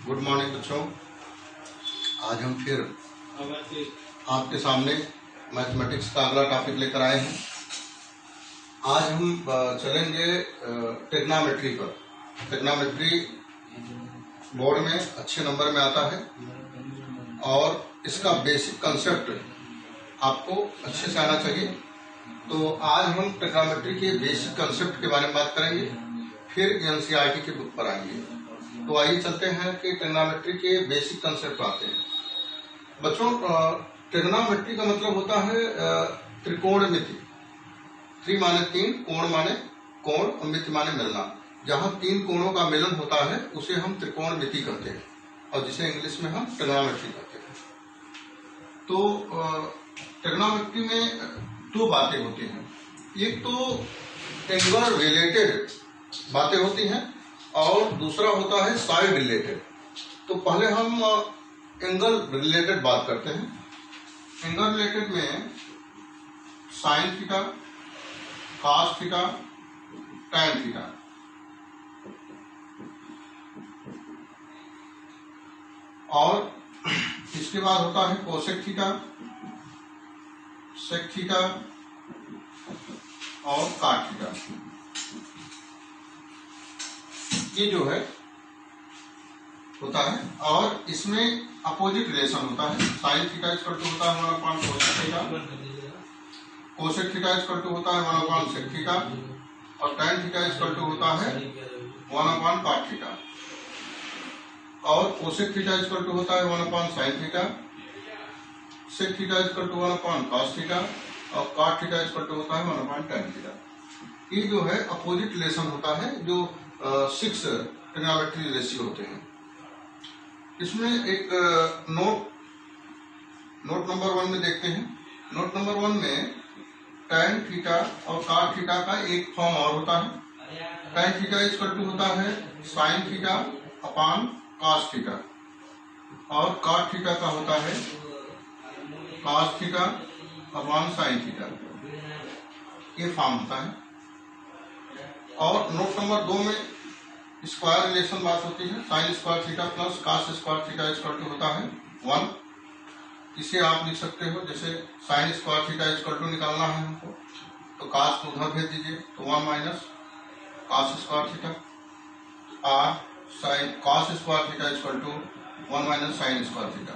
Good morning बच्चों। आज हम फिर आपके सामने मैथमेटिक्स का अगला टॉपिक लेकर आए हैं। आज हम चलेंगे ट्रिग्नोमेट्री पर। ट्रिग्नोमेट्री बोर्ड में अच्छे नंबर में आता है और इसका बेसिक कंसेप्ट आपको अच्छे से आना चाहिए। तो आज हम ट्रिग्नोमेट्री के बेसिक कंसेप्ट के बारे में बात करेंगे, फिर एनसीईआरटी की बुक पर आएंगे। तो आइए चलते हैं कि ट्रिग्नोमेट्री के बेसिक कंसेप्ट आते हैं। बच्चों, ट्रिग्नोमेट्री का मतलब होता है त्रिकोणमिति। त्रि माने तीन, कोण माने कोण और मिति माने मिलना। जहां तीन कोणों का मिलन होता है उसे हम त्रिकोणमिति कहते हैं और जिसे इंग्लिश में हम ट्रिग्नोमेट्री कहते हैं। तो ट्रिग्नोमेट्री में दो बातें होती हैं। एक तो एंगल रिलेटेड बातें होती हैं और दूसरा होता है साइड रिलेटेड। तो पहले हम एंगल रिलेटेड बात करते हैं। एंगल रिलेटेड में sign theta, cos theta, tan theta, और इसके बाद होता है कोसेक थीटा, सेक थीटा और काट थीटा। ये जो है होता है और इसमें अपोजिट रिलेशन होता है। साइन थीटा इक्वल टू होता है 1/cos theta, cosec theta equal to होता है 1/sec थीटा और टैन थीटा इक्वल टू होता है 1/cot थीटा और कोसेक थीटा इक्वल टू होता है 1/sin theta, sec theta equal to 1/cos theta और cot थीटा इक्वल टू होता है 1/tan थीटा। ये जो है अपोजिट रिलेशन होता है, जो 6 ट्रिग्नोमेट्री रेशियो होते हैं। इसमें एक नोट नंबर 1 में देखते हैं। नोट नंबर 1 में tan थीटा और cot थीटा का एक फॉर्म और होता है। tan थीटा इक्वल टू होता है sin theta upon cos theta और cot थीटा का होता है cos theta upon sin theta. ये फॉर्म होता है। और नोट नंबर 2 में स्क्वायर रिलेशन बात होती है। Sine square theta plus cos square theta equal to होता है 1। इसे आप लिख सकते हो, जैसे sine square theta equal to निकालना है हमको तो कॉस को उधर भेज दीजिए तो 1 माइनस कॉस स्क्वायर थीटा और sine cos square theta equal to 1 minus sine square theta.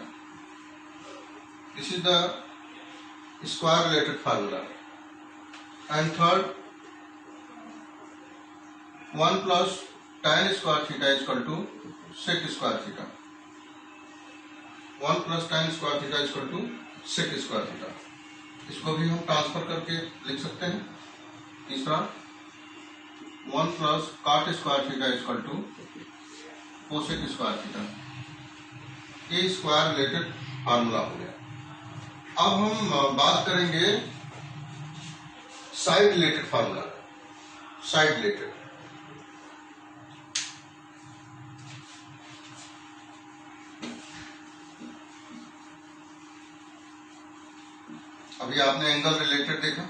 This is the square related formula. And third, 1 plus tan square theta equal to sec square theta. 1 plus tan square theta equal to sec square theta. इसको भी हम transfer करके लिख सकते हैं। तीसरा, 1 plus cot square theta equal to cosec square theta. ये square related formula हो गया। अब हम बात करेंगे side related formula. Side related अभी आपने एंगल रिलेटेड देखा।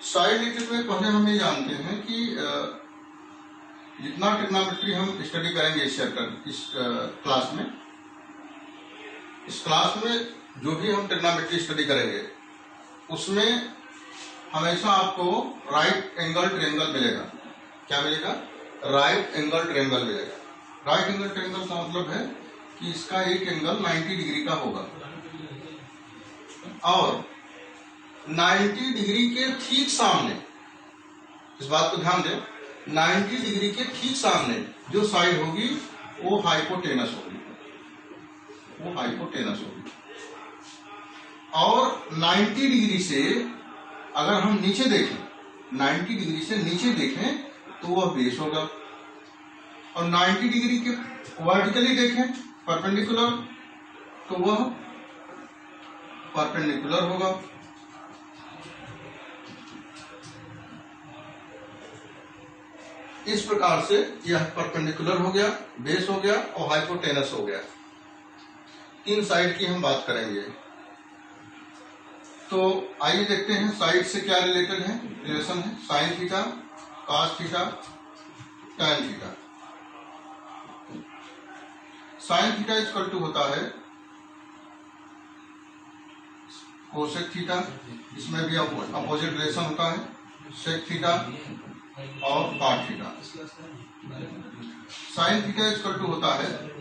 साइड रिलेटेड में पहले हम ये जानते हैं कि जितना ट्रिग्नोमेट्री हम स्टडी करेंगे इस क्लास में, इस क्लास में जो भी हम ट्रिग्नोमेट्री स्टडी करेंगे उसमें हमेशा आपको राइट एंगल ट्रायंगल मिलेगा। क्या मिलेगा? राइट एंगल ट्रायंगल मिलेगा। राइट एंगल ट्रायंगल का मतलब है कि इसका एक एंगल 90 डिग्री का होगा और 90 डिग्री के ठीक सामने, इस बात को ध्यान दें, 90 डिग्री के ठीक सामने जो साइड होगी वो हाइपोटेनस होगी, वो हाइपोटेनस होगी। और 90 डिग्री से अगर हम नीचे देखें, 90 डिग्री से नीचे देखें तो वह बेस होगा और 90 डिग्री के वर्टिकली देखें परपेंडिकुलर तो वह परपेंडिकुलर होगा। इस प्रकार से यह परपेंडिकुलर हो गया, बेस हो गया और हाइपोटेनस हो गया। 3 साइड की हम बात करेंगे। तो आइए देखते हैं साइड से क्या रिलेटेड है, रिलेशन है। Sine theta, cos theta, tan theta. Sine theta equal to होता है कोसेक थीटा, इसमें भी अपोजिट रिलेशन होता है, सेक थीटा और cot theta. Sine theta equal to होता है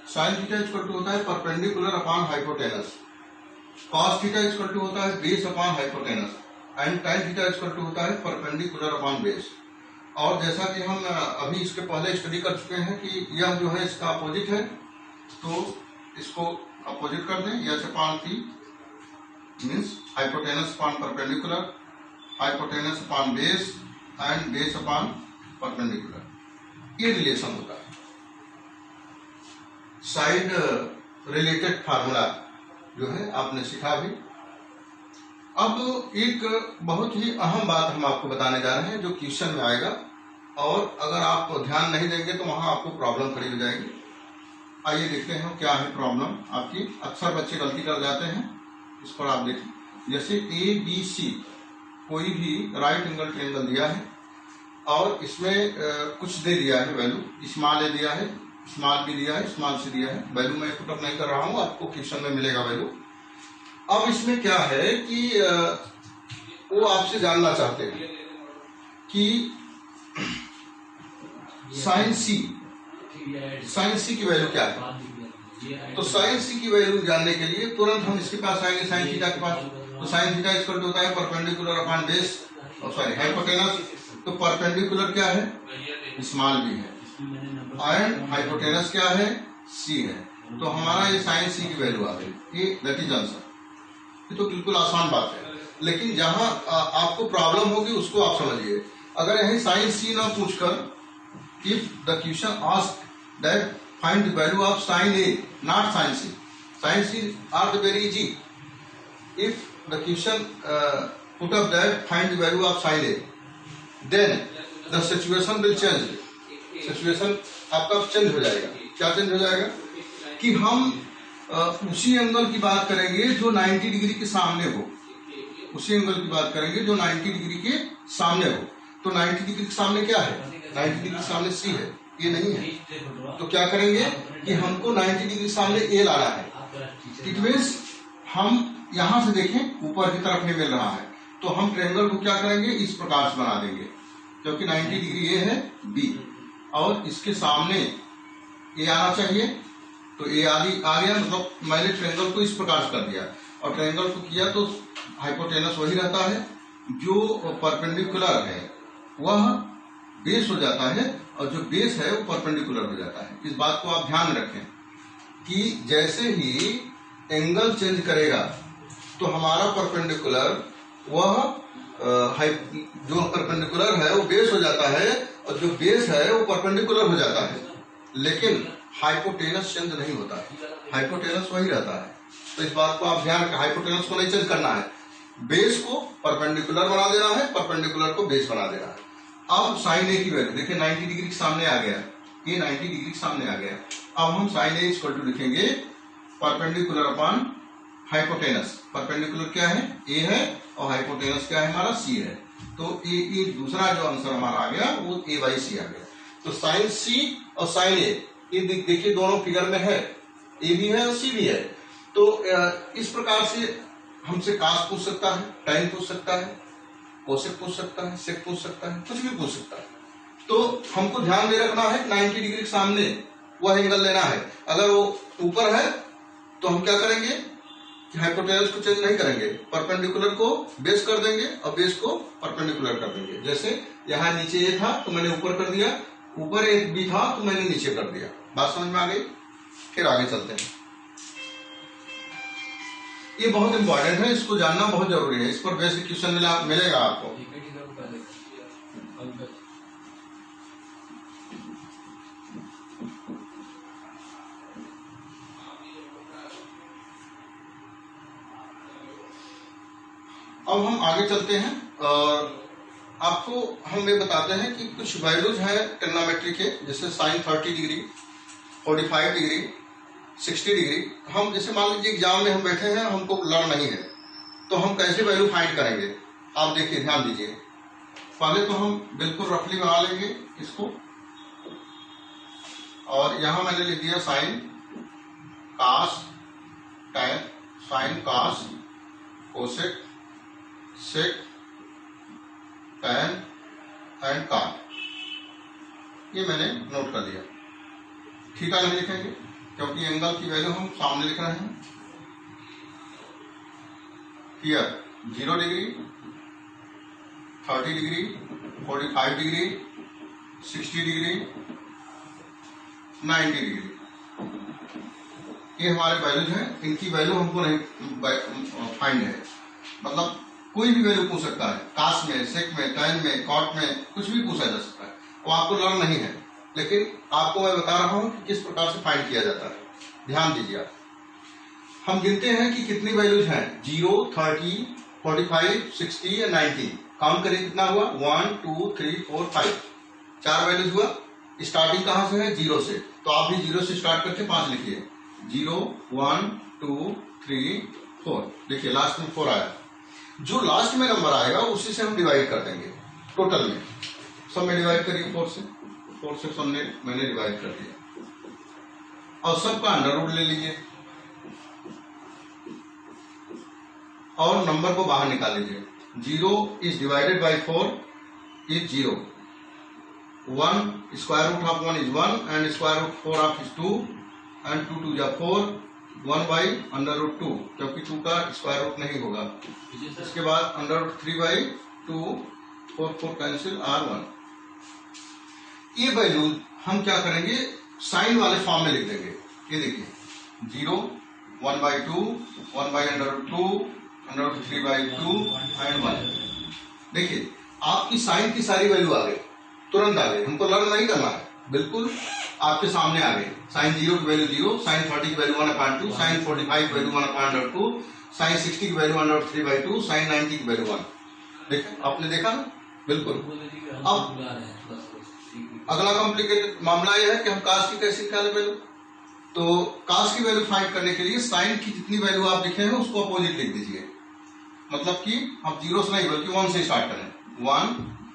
साइन थीटा इक्वल टू होता है perpendicular upon hypotenuse, cos theta equal to होता है base upon hypotenuse and tan theta equal to होता है परपेंडिकुलर अपॉन बेस। और जैसा कि हम अभी इसके पहले स्टडी कर चुके हैं कि यह जो है इसका अपोजिट है, तो इसको अपोजिट कर दें, यह अपॉन थी means hypotenuse upon perpendicular, hypotenuse upon base and base upon perpendicular, ये रिलेशन होता है। साइड रिलेटेड फार्मूला जो है आपने सीखा भी। अब एक बहुत ही अहम बात हम आपको बताने जा रहे हैं जो क्वेश्चन में आएगा, और अगर आप ध्यान नहीं देंगे तो वहां आपको प्रॉब्लम खड़ी हो जाएगी। आइए देखते हैं क्या है प्रॉब्लम आपकी। अक्सर बच्चे गलती कर जाते हैं, इस पर आप देखें। जैसे ए बी सी कोई भी राइट एंगल ट्रायंगल दिया है और इसमें कुछ दे दिया है वैल्यू, स्मॉल ए दिया है, स्मॉल बी दिया है, स्मॉल सी दिया है, वैल्यू मैं पुटअप नहीं कर रहा हूं, आपको क्वेश्चन में मिलेगा वैल्यू। अब इसमें क्या है कि वो आपसे जानना चाहते हैं कि साइन सी की वैल्यू क्या है। तो साइन सी की वैल्यू जानने के लिए तुरंत हम इसके पास आएंगे, साइन थीटा के पास। तो साइन थीटा इक्वल टू होता है perpendicular upon base, sorry hypotenuse. तो परपेंडिकुलर क्या है, स्मॉल बी है, एंड हाइपोटेनस क्या है, सी है। तो हमारा ये साइन सी की वैल्यू आ गई, ये दैट इज आंसर। ये तो बिल्कुल आसान बात है, लेकिन जहां आपको प्रॉब्लम होगी उसको आप समझिए। अगर यही साइन सी ना पूछकर if the question ask that find the value of sine A not sine C, sine C are the very easy. If the question put up that find the value of sine A, then the situation will change. Situation आपका change हो जाएगा। क्या change हो जाएगा कि हम उसी angle की बात करेंगे जो 90 डिग्री के सामने हो, उसी एंगल की बात करेंगे जो 90 डिग्री के सामने हो। तो 90 डिग्री के सामने क्या है, 90 डिग्री के सामने सी है, ये नहीं है। तो क्या करेंगे कि हमको 90 डिग्री सामने ए लाना है। इट मीन्स हम यहां से देखें ऊपर की तरफ नहीं मिल रहा है, तो हम ट्रायंगल को क्या करेंगे, इस प्रकार से बना देंगे, क्योंकि 90 डिग्री ए है बी और इसके सामने ए आना चाहिए। तो ए आ गया, मतलब मैंने ट्रायंगल को इस प्रकार से कर दिया, और ट्रायंगल को किया तो हाइपोटेनस वही रहता है, जो परपेंडिकुलर है वह बेस हो जाता है, और जो बेस है वो परपेंडिकुलर हो जाता है। इस बात को आप ध्यान में रखें कि जैसे ही एंगल चेंज करेगा तो हमारा परपेंडिकुलर वह जो परपेंडिकुलर है वो बेस हो जाता है, और जो बेस है वो परपेंडिकुलर हो जाता है, लेकिन हाइपोटेनस चेंज नहीं होता है, हाइपोटेनस वही रहता है। तो इस बात को आप ध्यान रखें, हाइपोटेनस को नहीं चेंज करना है, बेस को परपेंडिकुलर बना देना है, परपेंडिकुलर को बेस बना देना है। अब साइन ए की वैल्यू देखिए 90 डिग्री के सामने आ गया, ये 90 डिग्री के सामने आ गया। अब हम साइन ए इक्वल टू लिखेंगे परपेंडिकुलर अपॉन हाइपोटेनस। परपेंडिकुलर क्या है, ए है, और हाइपोटेनस क्या है हमारा, सी है। तो ये दूसरा जो आंसर हमारा आ गया वो ए बाई सी आ गया। तो साइन सी और साइन ए ये देखिए दोनों फिगर में है, ए भी है और सी भी है। तो इस प्रकार से हमसे कास पूछ सकता है, टाइन पूछ सकता है, कोसेक पूछ सकता है, सेक पूछ सकता है, कुछ भी पूछ सकता है। तो हमको ध्यान में रखना है 90 डिग्री के सामने वह एंगल लेना है। अगर वो ऊपर है तो हम क्या करेंगे, हाइपोटेनस को चेंज नहीं करेंगे, परपेंडिकुलर को बेस कर देंगे और बेस को परपेंडिकुलर कर देंगे। जैसे यहाँ नीचे ए था तो मैंने ऊपर कर दिया, ऊपर एक बी था तो मैंने नीचे कर दिया। बात समझ में आ गई। फिर आगे चलते हैं। ये बहुत इंपॉर्टेंट है, इसको जानना बहुत जरूरी है, इस पर बेसिक क्वेश्चन मिलेगा आपको। अब हम आगे चलते हैं और आपको हम ये बताते हैं कि कुछ वैल्यूज हैं ट्रिग्नोमेट्री के, जैसे साइन 30 डिग्री, 45 डिग्री, 60 डिग्री। हम जैसे मान लीजिए एग्जाम में हम बैठे हैं, हमको लर्न नहीं है, तो हम कैसे वैल्यू फाइंड करेंगे? आप देखिए, ध्यान दीजिए। पहले तो हम बिल्कुल रफली बना लेंगे इसको, और यहां मैंने लिख दिया sine cos tan, sine cos cosec sec tan and cot, ये मैंने नोट कर लिया। थीटा नहीं लिखेंगे क्योंकि एंगल की वैल्यू हम सामने लिख रहे हैं। Here 0 degree, 30 degree, 45 degree, 60 degree, 90 degree, ये हमारे वैल्यूज हैं। इनकी वैल्यू हमको नहीं फाइंड है, मतलब कोई भी वैल्यू पूछ सकता है, कास में, सेक में, टैन में, कॉट में, कुछ भी पूछा जा सकता है। वो आपको लर्न नहीं है, लेकिन आपको मैं बता रहा हूं कि किस प्रकार से फाइंड किया जाता है। ध्यान दीजिए आप, हम गिनते हैं कि कितनी वैल्यूज हैं, 0, 30, 45, 60 या 90। काउंट करिए कितना हुआ, 1, 2, 3, 4, 5, 4 वैल्यूज हुआ। स्टार्टिंग कहां से है, 0 से, तो आप भी 0 से स्टार्ट करके 5 लिखिए। 0, 1, 2, 3, 4, देखिए लास्ट में 4 आया। जो लास्ट में नंबर आएगा उसी से हम डिवाइड कर देंगे टोटल में। सब में डिवाइड करिए 4 से सब में मैंने डिवाइड कर दिया, और सबका अंडर रूट ले लीजिए और नंबर को बाहर निकाल लीजिए। 0 is divided by 4 is 0, 1 square root of 1 is 1 and square root 4 of is 2 and 2 2 जा 4, 1 बाई अंडर रूट 2, क्योंकि 2 का स्क्वायर रूट नहीं होगा। इसके बाद under root 3 by 2, 4 4 cancel, R1। ये वैल्यू हम क्या करेंगे, साइन वाले फॉर्म में लिख देंगे। ये देखिए 0, 1 by 2, 1 by under root 2, under root 3 by 2 and 1। देखिए आपकी साइन की सारी वैल्यू आ गई, तुरंत आ गई, हमको लर्न नहीं करना है, बिल्कुल आपके सामने आ गई। साइन 0 की वैल्यू 0, साइन 30 की वैल्यू 1/2, साइन 45 की वैल्यू 1/2, साइन 60 की वैल्यू 1/3/2, साइन 90 की वैल्यू 1। देखा आपने, देखा ना, बिल्कुल। अब अगला कॉम्प्लिकेटेड मामला यह है कि हम कास की कैसे निकालें वैल्यू। तो कास की वैल्यू फाइंड करने के लिए साइन की जितनी वैल्यू आप लिखे हैं उसको अपोजिट लिख दीजिए, मतलब कि हम 0 से नहीं बल्कि 1 से स्टार्ट करें। 1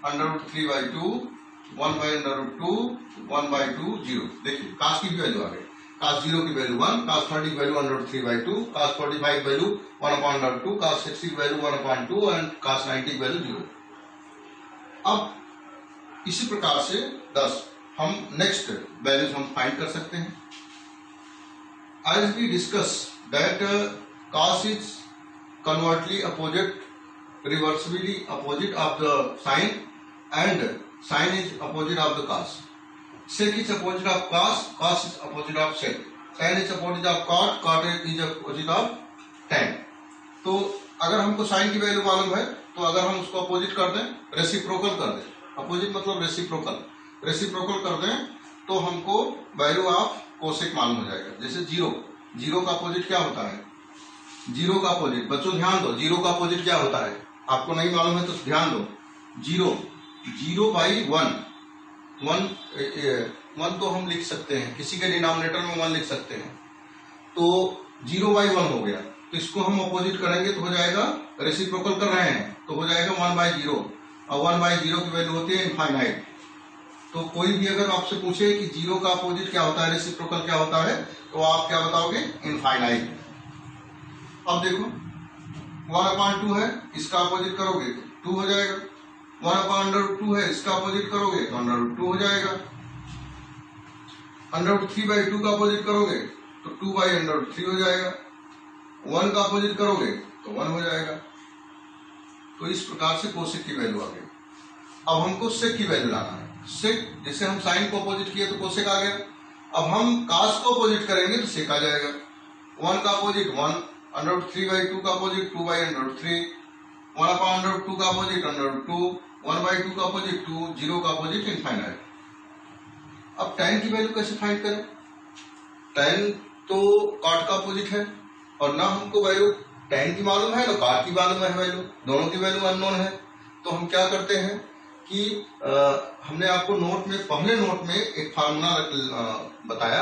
under root 3/2, 1 by under root 2, 1/2, 0। देखिए कास की भी वैल्यू आ गई। कास 0 की वैल्यू 1, कास 30 की वैल्यू अंडर रूट 3/2, कास 45 की वैल्यू 1/2, कास 60 की वैल्यू 1/2 एंड कास 90 की वैल्यू 0। अब इसी प्रकार से 10 हम नेक्स्ट वैल्यूज हम फाइंड कर सकते हैं। As we discuss that cos is convertly opposite, reversibly opposite of the sine, and sine is opposite of the cos. Sec is opposite of cos, cos is opposite of sec. Sin is opposite of cot, cot is opposite of tan. तो अगर हमको sign की value मालूम है तो अगर हम उसको अपोजिट कर दें, रेसिप्रोकल कर दें, अपोजिट मतलब रेसिप्रोकल, रेसिप्रोकल कर दें तो हमको वैल्यू ऑफ कोसेक मालूम हो जाएगा। जैसे 0 का अपोजिट क्या होता है, 0 का अपोजिट, बच्चों ध्यान दो, 0 का अपोजिट क्या होता है, आपको नहीं मालूम है तो ध्यान दो। 0 बाई 1 तो हम लिख सकते हैं, किसी के डिनोमिनेटर में 1 लिख सकते हैं, तो 0 बाई 1 हो गया। तो इसको हम अपोजिट करेंगे तो हो जाएगा, रेसिप्रोकल कर रहे हैं तो हो जाएगा 1/0, और 1/0 की वैल्यू होती है इनफाइनाइट। तो कोई भी अगर आपसे पूछे कि 0 का अपोजिट क्या होता है, रेसिप्रोकल क्या होता है, तो आप क्या बताओगे, इनफाइनाइट। अब देखो 1/2 है, इसका अपोजिट करोगे तो 2 हो जाएगा। 1/2 है, इसका अपोजिट करोगे तो √2 हो जाएगा। √3/2 का अपोजिट करोगे तो 2/√3 हो जाएगा। 1 का अपोजिट करोगे तो 1 हो जाएगा। तो इस प्रकार से कोसेक की वैल्यू आ गई। अब हमको सेक की वैल्यू लाना है। सेक, जैसे हम साइन को अपोजिट किए तो कोसेक आ गया। अब हम कास को अपोजिट करेंगे तो सेक आ जाएगा। 1 का अपोजिट 1, √3/2 का अपोजिट 2/√3, 1/2 का अपोजिट √2, 1/2 का अपोजिट 2, 0 का अपोजिट इनफाइनाइट। अब tan की वैल्यू कैसे फाइंड करें, tan तो कॉट का अपोजिट है और ना हमको वैल्यू tan की मालूम है ना कॉट की मालूम है वैल्यू, दोनों की वैल्यू अननोन है। तो हम क्या करते हैं कि हमने आपको नोट में, पहले नोट में एक फार्मूला बताया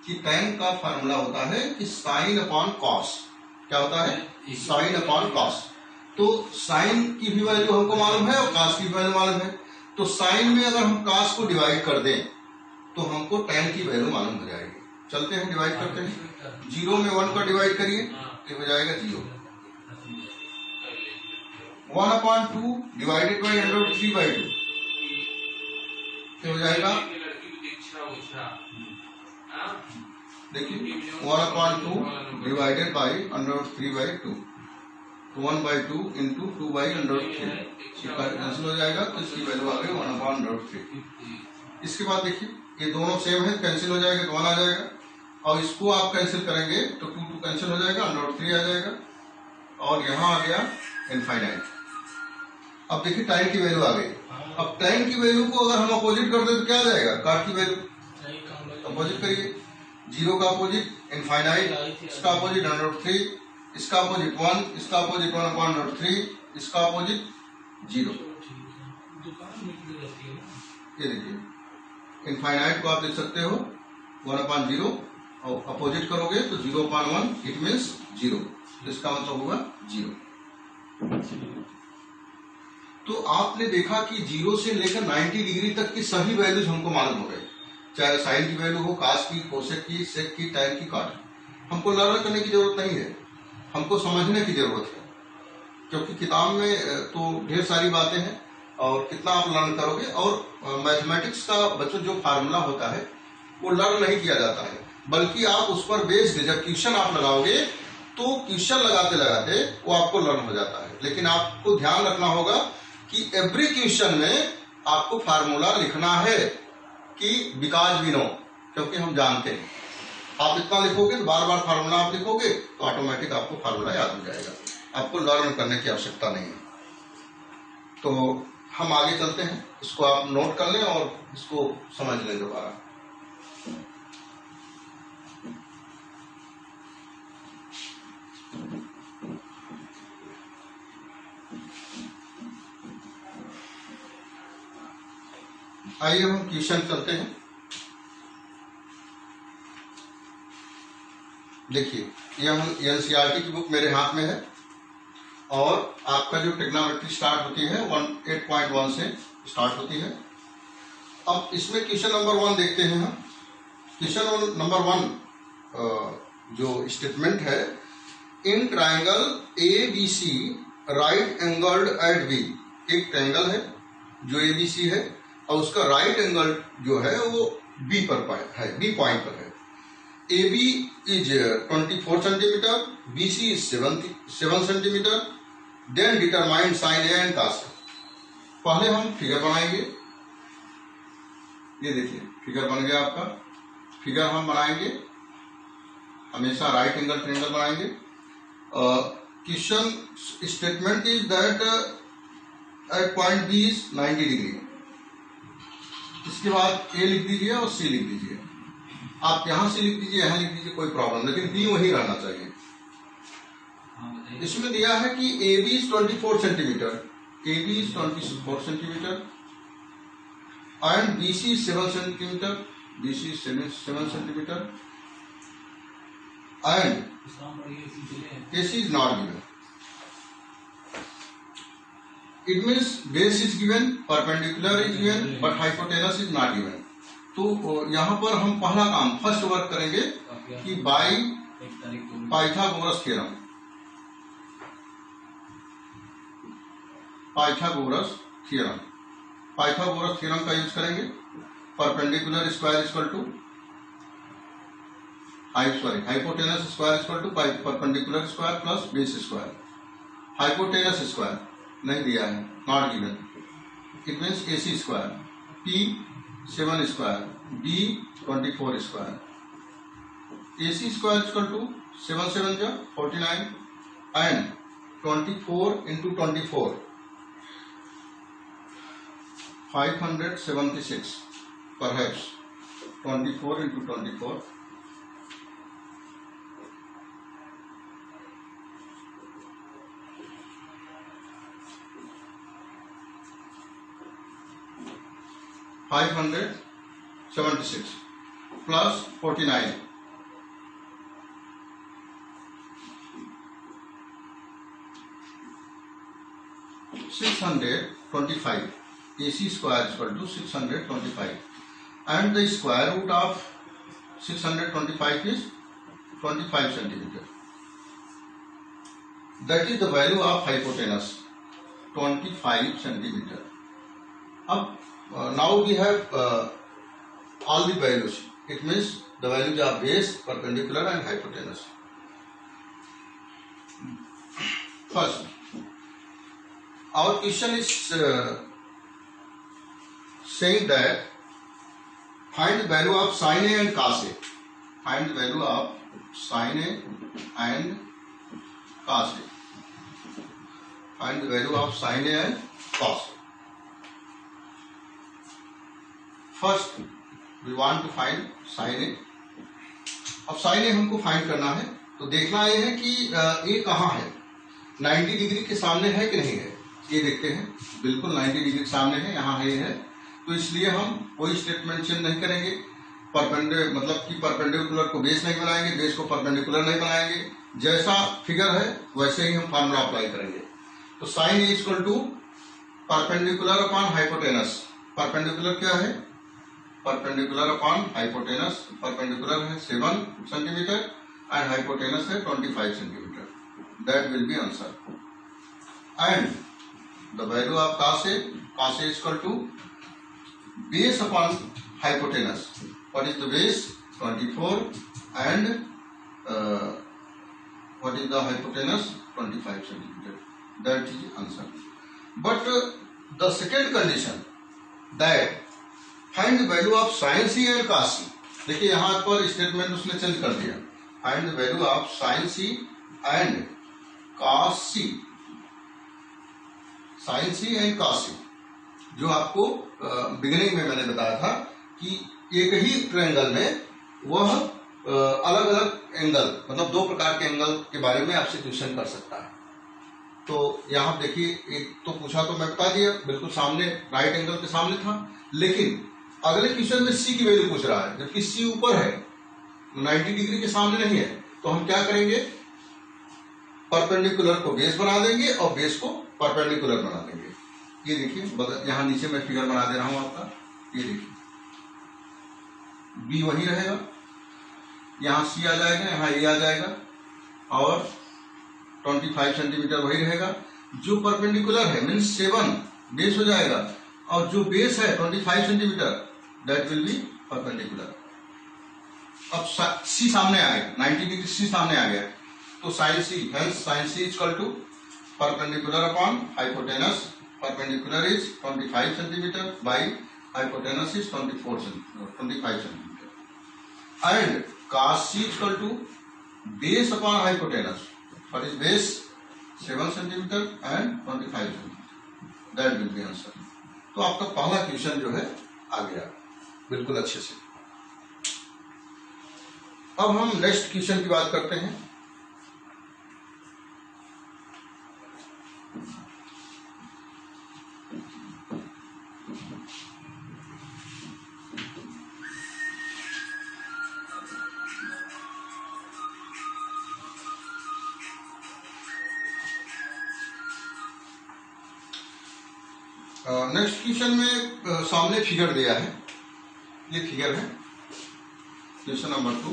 कि tan का फार्मूला होता है कि साइन अपॉन कॉस। क्या होता है? Sine upon cos. तो साइन की भी वैल्यू हमको मालूम है और कॉस की भी वैल्यू मालूम है। तो साइन में अगर हम कॉस को डिवाइड कर दें तो हमको tan की वैल्यू मालूम हो जाएगी। चलते हैं, डिवाइड करते हैं। 0 में 1 का डिवाइड करिए तो हो जाएगा 0। 1/2 डिवाइडेड बाई √3/2 हो जाएगा, देखिए 1/2 डिवाइडेड बाई √3/2, 1/2 इंटू 2/√3 कैंसिल हो जाएगा, तो इसकी वैल्यू आ गई 1/√3। इसके बाद देखिए ये दोनों सेम है, कैंसिल हो जाएगा तो 1 आ जाएगा, और इसको आप कैंसिल करेंगे तो 2 कैंसिल हो जाएगा, √3 आ जाएगा, और यहाँ आ गया इनफाइनाइट। अब देखिए टाइम की वैल्यू आ गई। अब टाइम की वैल्यू को अगर हम अपोजिट कर दे तो क्या आ जाएगा? कॉट की वैल्यू अपोजिट करिए। 0 का अपोजिट इनफाइनाइट, इसका अपोजिट √3, इसका अपोजिट 1, इसका अपोजिट 1/√3, इसका अपोजिट 0। ये देखिए इनफाइनाइट को आप देख सकते हो 1/0, और अपोजिट करोगे तो 0/1, इट मीन्स 0, इसका मतलब होगा 0। तो आपने देखा कि 0 से लेकर 90 डिग्री तक की सभी वैल्यूज हमको मालूम हो गए, चाहे साइन की वैल्यू हो, कास की, कोसेक की, सेक की, टैन की, कॉट। हमको लर्न करने की जरूरत नहीं है, हमको समझने की जरूरत है, क्योंकि किताब में तो ढेर सारी बातें हैं और कितना आप लर्न करोगे। और मैथमेटिक्स का बच्चों जो फार्मूला होता है वो लर्न नहीं किया जाता है, बल्कि आप उस पर बेस्ड जब क्वेश्चन आप लगाओगे तो क्वेश्चन लगाते लगाते वो आपको लर्न हो जाता है। लेकिन आपको ध्यान रखना होगा कि एवरी क्वेश्चन में आपको फार्मूला लिखना है कि बिकॉज वी नो, क्योंकि हम जानते हैं। आप इतना लिखोगे तो बार बार फार्मूला आप लिखोगे तो ऑटोमेटिक आपको फार्मूला याद हो जाएगा, आपको लर्न करने की आवश्यकता नहीं है। तो हम आगे चलते हैं, इसको आप नोट कर लें और इसको समझ लें दोबारा। आइए हम क्वेश्चन चलते हैं। देखिए यह एनसीईआरटी की बुक मेरे हाथ में है और आपका जो ट्रिग्नोमेट्री स्टार्ट होती है 8.1 से स्टार्ट होती है। अब इसमें क्वेश्चन नंबर 1 देखते हैं हम। क्वेश्चन नंबर 1 जो स्टेटमेंट है, in triangle ABC right angled at B। एक ट्राइंगल है जो ABC है और उसका राइट एंगल जो है वो B पर है, B पॉइंट पर है। AB is 24 centimeter, BC is 7 centimeter. Then determine sin A and cos A. पहले हम फिगर बनाएंगे। ये देखिए फिगर बन गया आपका। फिगर हम बनाएंगे, हमेशा राइट एंगल ट्रायंगल बनाएंगे। Question statement is that at point B is 90 degree. इसके बाद A लिख दीजिए और C लिख दीजिए। आप यहां से लिख दीजिए, यहां लिख दीजिए, कोई प्रॉब्लम, लेकिन B वही रहना चाहिए। इसमें दिया है कि AB is 24 centimetre, AB is 24 centimetre and BC is 7 centimetre, BC is 7 centimetre and AC is not given. It means base is given, perpendicular is given, but hypotenuse is not given. तो यहाँ पर हम पहला काम first work करेंगे कि by Pythagoras theorem, Pythagoras theorem का use करेंगे। Perpendicular square equal to hypotenuse square equal to perpendicular square plus base square. Hypotenuse square नहीं दिया है, not given. It means AC square, P 7 square, B 24 square. AC square equal to 7 7 जा 49 and 24 into 24 576, perhaps 24 into 24 576 plus 49 625. AC square is equal to 625, and the square root of 625 is 25 centimeter. That is the value of hypotenuse, 25 centimeter. Now we have all the values. It means the values are base, perpendicular and hypotenuse. First, our question is saying that find the value of sin A and cos A. Find the value of sin A and cos A. Find the value of sin A and cos A. First, we want to find sin A. अब sin A हमको find करना है, तो देखना ये है कि A कहाँ है, 90 डिग्री के सामने है कि नहीं है, ये देखते हैं। बिल्कुल 90 डिग्री के सामने है, यहाँ है, तो इसलिए हम कोई स्टेटमेंट चेंज नहीं करेंगे। मतलब कि परपेंडिकुलर को बेस नहीं बनाएंगे, बेस को परपेंडिकुलर नहीं बनाएंगे, जैसा फिगर है वैसे ही हम फार्मूला अप्लाई करेंगे। तो sine A equal to perpendicular upon hypotenuse. Perpendicular क्या है, परपेंडिकुलर अपॉन हाइपोटेनस। परपेंडिकुलर है 7 सेंटीमीटर एंड हाइपोटेनस है 25 centimetre. That will be answer. And the value of cos A equal to base upon hypotenuse. What is the base? 24, and what is the hypotenuse? 25 centimeter. That is the answer. But the second condition, that find the value of sin C and cos C. देखिए यहाँ पर statement उसने change कर दिया। Find the value of sin C and cos C. sin C and cos C, जो आपको beginning में मैंने बताया था कि एक ही ट्रायंगल में वह अलग अलग एंगल, मतलब दो प्रकार के एंगल के बारे में आपसे क्वेश्चन कर सकता है। तो यहाँ देखिए, एक तो पूछा तो मैं बता दिया, बिल्कुल सामने राइट एंगल के सामने था, लेकिन अगले क्वेश्चन में सी की वैल्यू पूछ रहा है, जबकि सी ऊपर है, 90 डिग्री के सामने नहीं है। तो हम क्या करेंगे, परपेंडिकुलर को बेस बना देंगे और बेस को परपेंडिकुलर बना देंगे। ये देखिए, यहाँ नीचे मैं फिगर बना दे रहा हूं आपका, ये देखिए बी वही रहेगा, यहाँ सी आ जाएगा, यहाँ ए आ जाएगा, और 25 सेंटीमीटर वही रहेगा। जो परपेंडिकुलर है मीन्स 7 बेस हो जाएगा, और जो बेस है 25 centimetre, that will B perpendicular. अब सी सामने आ गया, 90 डिग्री सी सामने आ गया, तो sine C, hence sine C equal to perpendicular upon hypotenuse. Perpendicular is 25 centimeter by hypotenuse is 25 centimeter, and cos C equal to base upon hypotenuse. What is base? 7 centimeter and 25 centimeter. That will be answer. तो आपका पहला question जो है आ गया बिल्कुल अच्छे से। अब हम नेक्स्ट क्वेश्चन की बात करते हैं। नेक्स्ट क्वेश्चन में सामने फिगर दिया है, ये फिगर है क्वेश्चन नंबर 2।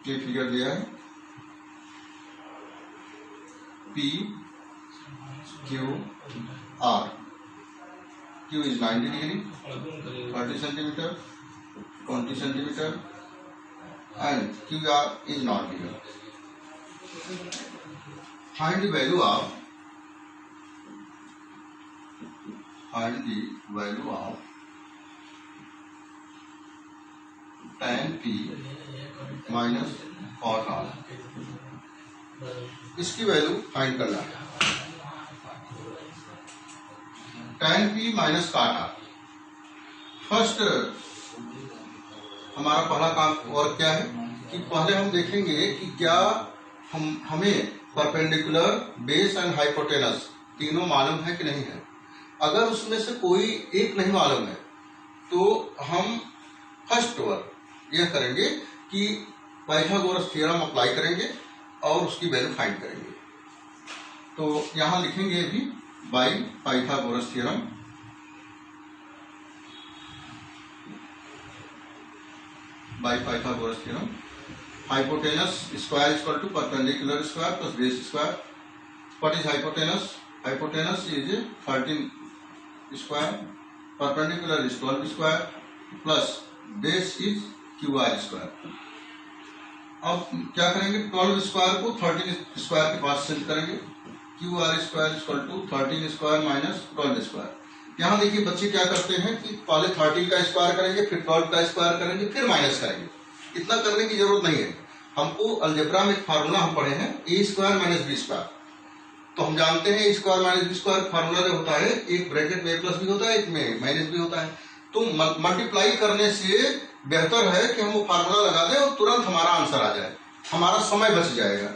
ये फिगर दिया है P Q R। Q is 90 degree, 30 centimeter, 20 centimeter, and QR is not given. Find the value of tan P minus cot R। इसकी वैल्यू फाइंड करना है। tan P minus cot R। First हमारा पहला काम work क्या है कि पहले हम देखेंगे कि क्या हमें परपेंडिकुलर, बेस एंड हाइपोटेनस तीनों मालूम है कि नहीं है। अगर उसमें से कोई एक नहीं मालूम है तो हम फर्स्ट वर्क यह करेंगे कि पाइथागोरस थ्योरम अप्लाई करेंगे और उसकी वैल्यू फाइंड करेंगे। तो यहां लिखेंगे भी by Pythagoras theorem. By Pythagoras theorem, hypotenuse square equal to perpendicular square plus base square. What is hypotenuse? Hypotenuse is 13 square, perpendicular is 12 square plus base is Q R square. अब क्या करेंगे, 12 square को 13 square के पास change करेंगे। Q R square equal to 13 square minus 12 square. यहाँ देखिए बच्चे क्या करते हैं कि पहले 13 का स्क्वायर करेंगे, फिर 12 का स्क्वायर करेंगे, फिर माइनस करेंगे। इतना करने की जरूरत नहीं है। हमको अलजेब्रा में एक फार्मूला हम पढ़े हैं, A square minus B square. तो हम जानते हैं A square minus B square formula जो होता है, एक ब्रैकेट में प्लस भी होता है, एक में माइनस भी होता है। तो मल्टीप्लाई करने से बेहतर है कि हम वो फार्मूला लगा दें और तुरंत हमारा आंसर आ जाए, हमारा समय बच जाएगा।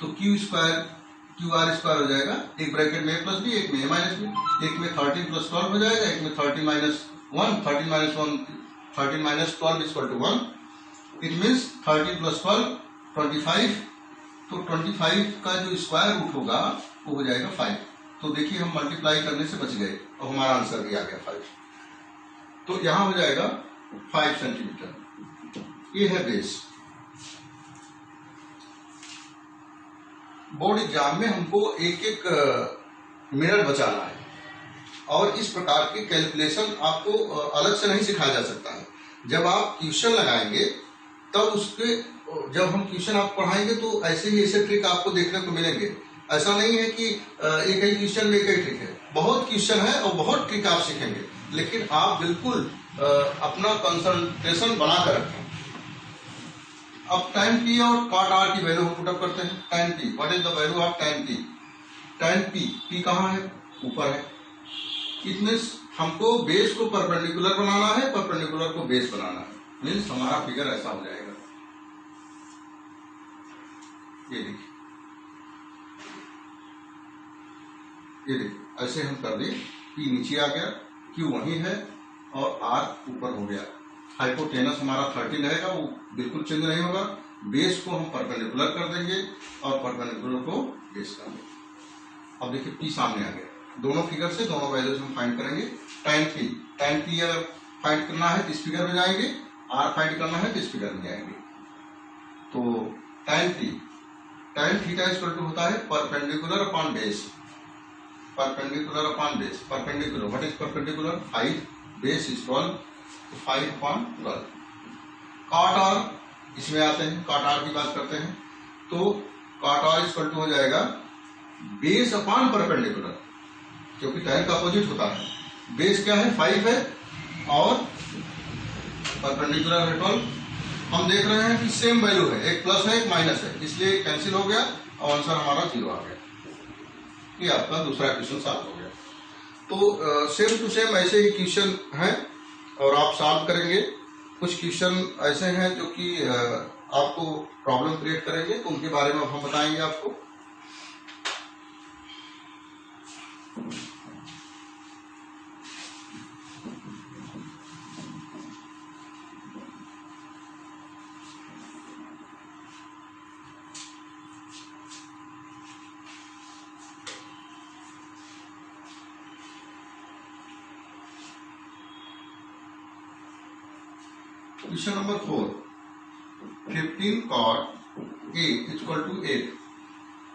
तो क्यू आर स्क्वायर हो जाएगा, एक ब्रैकेट में प्लस भी, एक में माइनस भी। एक में 13 प्लस 12 हो जाएगा, एक में 13 minus 1, 13 minus 1, 13 minus 12 equal to 1। It means 13 plus 12 25। तो 25 का जो स्क्वायर रूट होगा वो हो जाएगा 5। तो देखिए हम मल्टीप्लाई करने से बच गए और हमारा आंसर भी आ गया 5। तो यहां हो जाएगा 5 सेंटीमीटर। ये है बेस। बोर्ड एग्जाम में हमको एक एक मिनट बचाना है और इस प्रकार की कैलकुलेशन आपको अलग से नहीं सिखाया जा सकता है। जब आप ट्यूशन लगाएंगे तब उसके, जब हम ट्यूशन आप पढ़ाएंगे तो ऐसे ही ऐसे ट्रिक आपको देखने को मिलेंगे। ऐसा नहीं है कि एक ही क्वेश्चन में एक ही ट्रिक है, बहुत क्वेश्चन है और बहुत ट्रिक आप सीखेंगे, लेकिन आप बिल्कुल अपना कंसंट्रेशन बना कर रखें। अब tan p और cot r की वैल्यू हम पुटअप करते हैं। tan p, what is the value of tan p? tan p कहाँ है? ऊपर है। इट मीन्स हमको बेस को परपेंडिकुलर बनाना है, परपेंडिकुलर को बेस बनाना है। मीन्स हमारा फिगर ऐसा हो जाएगा। ये देखिए, ये देखिए ऐसे हम कर दें, p नीचे आ गया, q वहीं है और r ऊपर हो गया। हाइपोटेनस हमारा 13 रहेगा, वो बिल्कुल चेंज नहीं होगा। बेस को हम परपेंडिकुलर कर देंगे और परपेंडिकुलर को बेस कर देंगे। अब देखिए p सामने आ गया। दोनों फिगर से दोनों वैल्यूज हम फाइंड करेंगे। tan p अगर फाइंड करना है तो इस फिगर में जाएंगे, r फाइंड करना है तो इस फिगर में जाएंगे। तो tan थीटा इक्वल टू होता है perpendicular upon base. Perpendicular upon base, perpendicular, what is perpendicular? 5, base is 12, 5 upon 12। Cot आर इसमें आते हैं, कॉट आर की बात करते हैं तो कॉट आर इक्वल टू हो जाएगा बेस अपॉन परपेंडिकुलर, क्योंकि tan का अपोजिट होता है। बेस क्या है? 5 है और परपेंडिकुलर है 12। हम देख रहे हैं कि सेम वैल्यू है, एक प्लस है एक माइनस है, इसलिए कैंसिल हो गया और आंसर हमारा 0 आ गया। ये आपका दूसरा क्वेश्चन सॉल्व हो गया। तो सेम टू सेम ऐसे ही क्वेश्चन है और आप सॉल्व करेंगे। कुछ क्वेश्चन ऐसे हैं जो कि आपको प्रॉब्लम क्रिएट करेंगे, तो उनके बारे में हम बताएंगे आपको। Question number 4, 15 cot a equal to 8।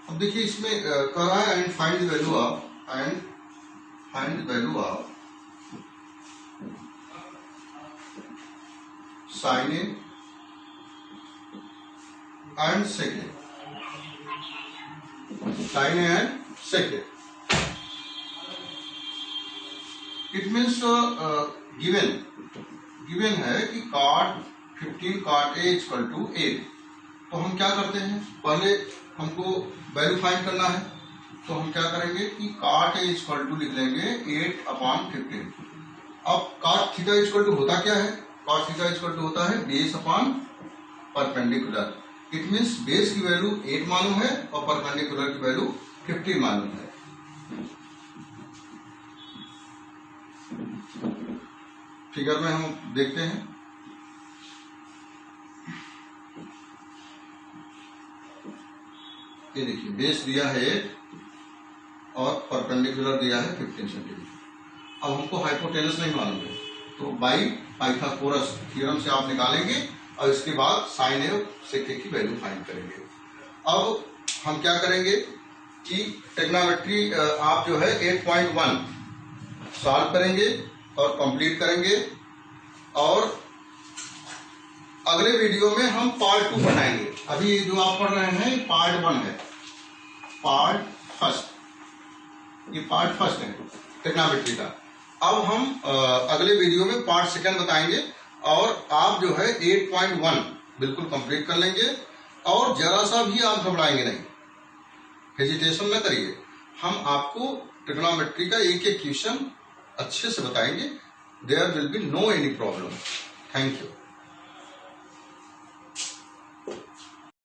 अब देखिए इसमें कह रहा है and find the value of, and find the value of sin a and sec a, sin a and sec a। It means given है कि cot 15 cot a equal to 8। तो हम क्या करते हैं, पहले हमको वैल्यू फाइंड करना है, तो हम क्या करेंगे कि cot a इक्वल टू लिख लेंगे 8 अपॉन 15। अब cot थीटा इक्वल टू होता क्या है? cot थीटा इक्वल टू होता है base upon perpendicular. It means base की वैल्यू 8 मालूम है और परपेंडिकुलर की वैल्यू 15 मालूम है। फिगर में हम देखते हैं, ये देखिए बेस दिया है 8 परपेंडिकुलर दिया है 15 सेंटीमीटर। अब हमको हाइपोटेनस नहीं मालूम है, तो बाई पाइथागोरस थ्योरम से आप निकालेंगे और इसके बाद साइन ए सेक ए की वैल्यू फाइंड करेंगे। अब हम क्या करेंगे कि ट्रिग्नोमेट्री आप जो है 8.1 सॉल्व करेंगे और कंप्लीट करेंगे, और अगले वीडियो में हम पार्ट 2 बनाएंगे। अभी ये जो आप पढ़ रहे हैं पार्ट 1 है, पार्ट फर्स्ट, ये पार्ट फर्स्ट है ट्रिग्नोमेट्री का। अब हम अगले वीडियो में पार्ट सेकंड बताएंगे, और आप जो है 8.1 बिल्कुल कंप्लीट कर लेंगे, और जरा सा भी आप घबराएंगे नहीं, हेजिटेशन न करिए। हम आपको ट्रिग्नोमेट्री का एक एक क्वेश्चन अच्छे से बताएंगे। There will be no any problem. Thank you.